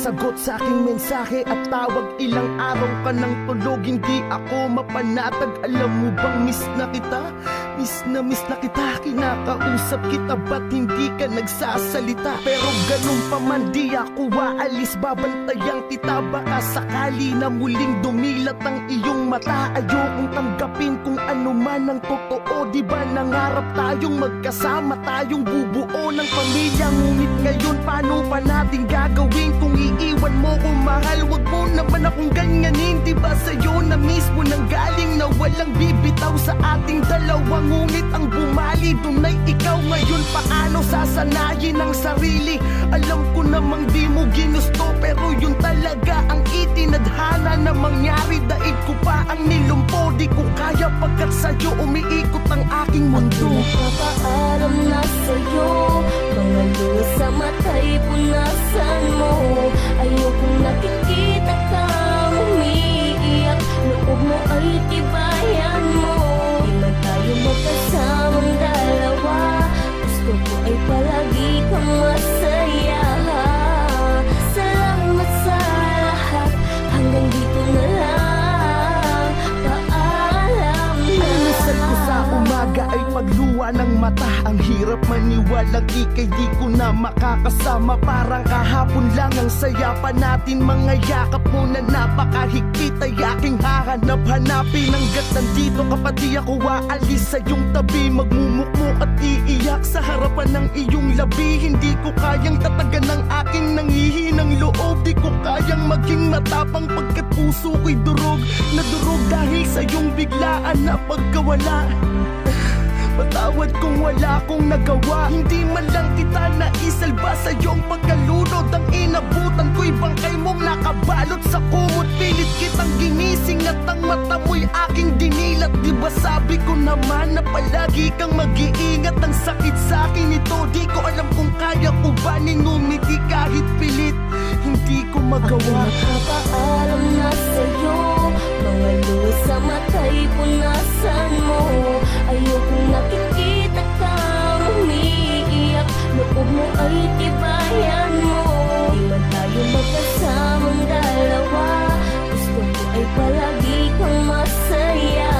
sagot sa aking mensahe at tawag. Ilang araw ka nang tulog, hindi ako mapanatag. Alam mo bang miss na kita? Miss na kita, kinakausap kita, ba't hindi ka nagsasalita? Pero ganun pa man di ako aalis, babantayan kita. Baka sakali na muling dumilat ang iyong mata. Ayokong tanggapin kung ano man ang totoo. Di ba nangarap tayong magkasama, tayong bubuo ng pamilya? Ngunit ngayon paano pa natin gagawin kung iiwan mo ko, mahal? Wag mo naman akong ganyanin. Di ba sa'yo na mismo nang galing na walang bibitaw sa ating dalawa? Ngunit ang bumali dun ay ikaw. Ngayon paano sasanayin ang sarili? Alam ko namang di mo ginusto, pero yun talaga ang itinadhana na mangyari. Daig ko pa ang nilumpo, di ko kaya pagkat sa'yo umiikot ang aking mundo. Nagpapaalam na sa'yo, mga luha sa mata'y punasan mo. Ayokong nakikita kang umiiyak, loob mo ay tibayan mo. Di man tayo magkasamang dalawa, gusto ko ay palagi kang masaya. Salamat sa lahat, hanggang dito na lang, paalam na. Minsan ko sa umaga ay pagluwa ng mata. Ang hirap maniwalang ikay di ko na makakasama. Parang kahapon lang ang saya pa natin. Mga yakap mo na napakahigpit ay aking hahanap-hanapin. Hanggat nandito ka pa di ako aalis sa iyong tabi. Magmumukmo at iiyak sa harapan ng iyong labi. Hindi ko kayang tatagan ng aking nanghihinang loob. Di ko kayang maging matapang pagkat puso ko'y durog na durog dahil sa iyong biglaan na pagkawala. Patawad kung wala akong nagawa, hindi man lang kita naisalba sa iyong pagkalunod. Ang inabutan ko'y bangkay mong nakabalot sa kumot. Pilit kitang ginising at ang mata mo'y aking dinilat. Di ba sabi ko naman na palagi kang mag-iingat? Ang sakit sa akin ito, di ko alam kung kaya ko ba ninumiti kahit pilit. Hindi ko magawa. Nagpapaalam na sa'yo, mga luha sa mata'y punasan mo. Ayokong nakikita kang umiiyak, loob mo ay tibayan mo. Di man tayo magkasamang dalawa, gusto ko ay palagi kang masaya.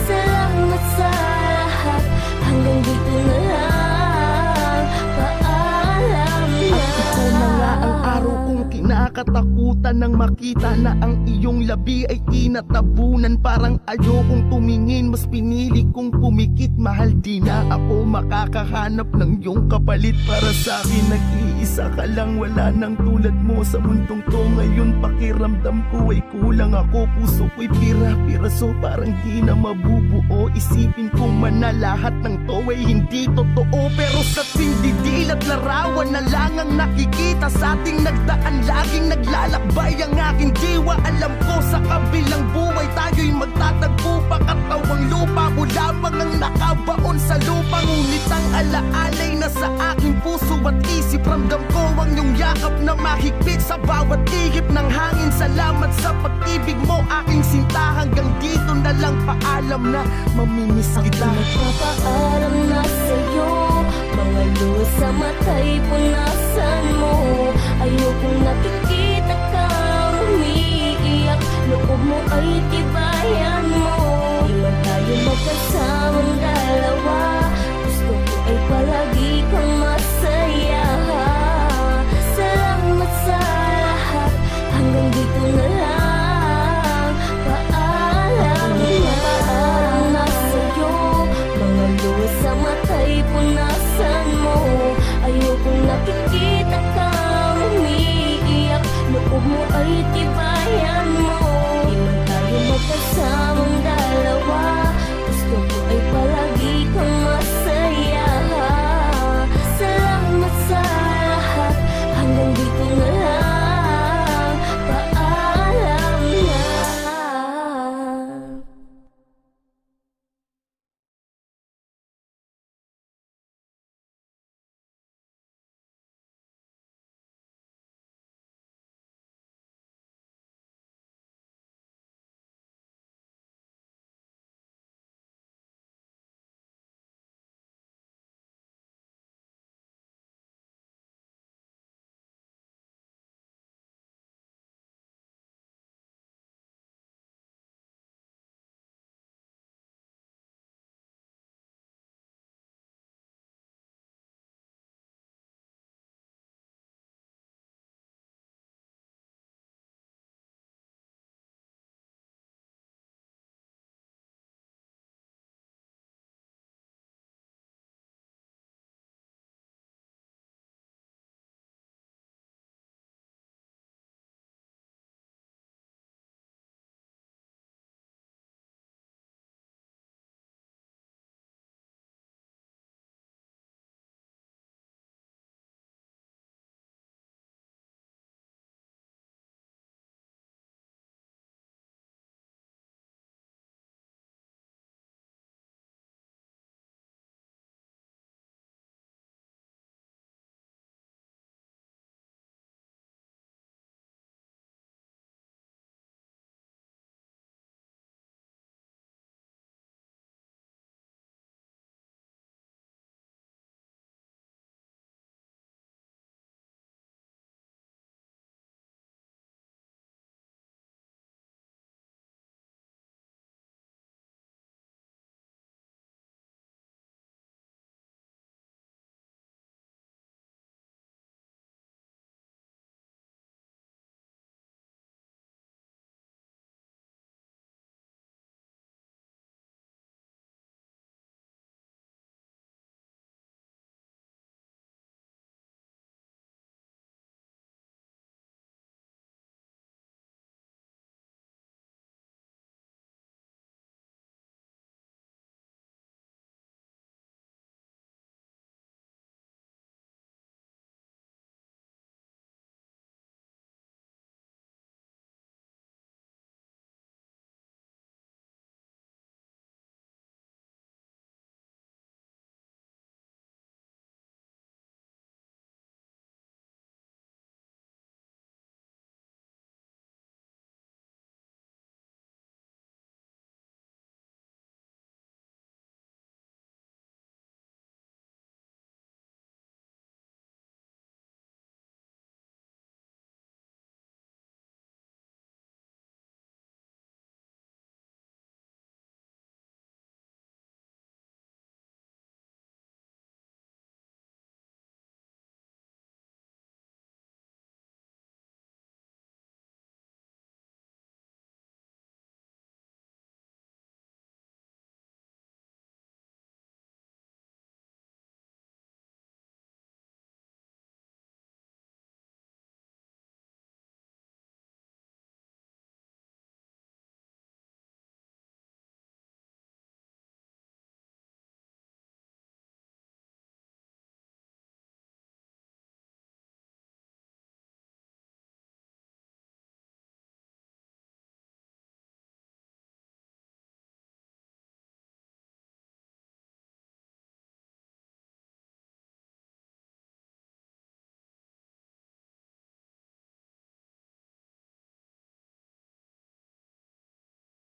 Salamat sa lahat, hanggang dito na lang, paalam na. At ito na nga ang araw kong kinakatakutan nang makita na ang iyong labi ay inatabunan. Parang ayokong tumingin, mas pinili kong pumikit. Mahal, di na ako makakahanap ng iyong kapalit. Para sa akin nag-iisa ka lang, wala nang tulad mo sa mundong to. Ngayon pakiramdam ko ay kulang ako, puso ko'y pira-piraso, parang di na mabubuo. Isipin ko man na lahat ng to ay hindi totoo, pero sa tuwing didil at larawan na lang ang nakikita sa ating nagdaan. Laging naglalakbay ang aking diwa. Alam ko sa kabilang buhay tayo'y magtatagpo pa. Katawang lupa mo lamang ang nakabaon sa lupa. Ngunit ang alaalay na sa aking puso at isip, ramdam ko ang iyong yakap na mahigpit sa bawat ihip ng hangin. Salamat sa pag-ibig mo aking sinta. Hanggang dito na lang, paalam na, mamimiss kita. Nagpapaalam na sa'yo, mga luha sa mata'y punasan mo. Ayokong nakikita kang umiiyak, loob mo ay tibayan mo. Di man tayo magkasamang dalawa, gusto ko ay palagi kang masaya. Salamat sa lahat, hanggang dito na lang, paalam na. Paalam na sa'yo, mga luha sa mata'y punasan mo. Ayokong nakikita kang umiiyak, loob mo ay tibayan.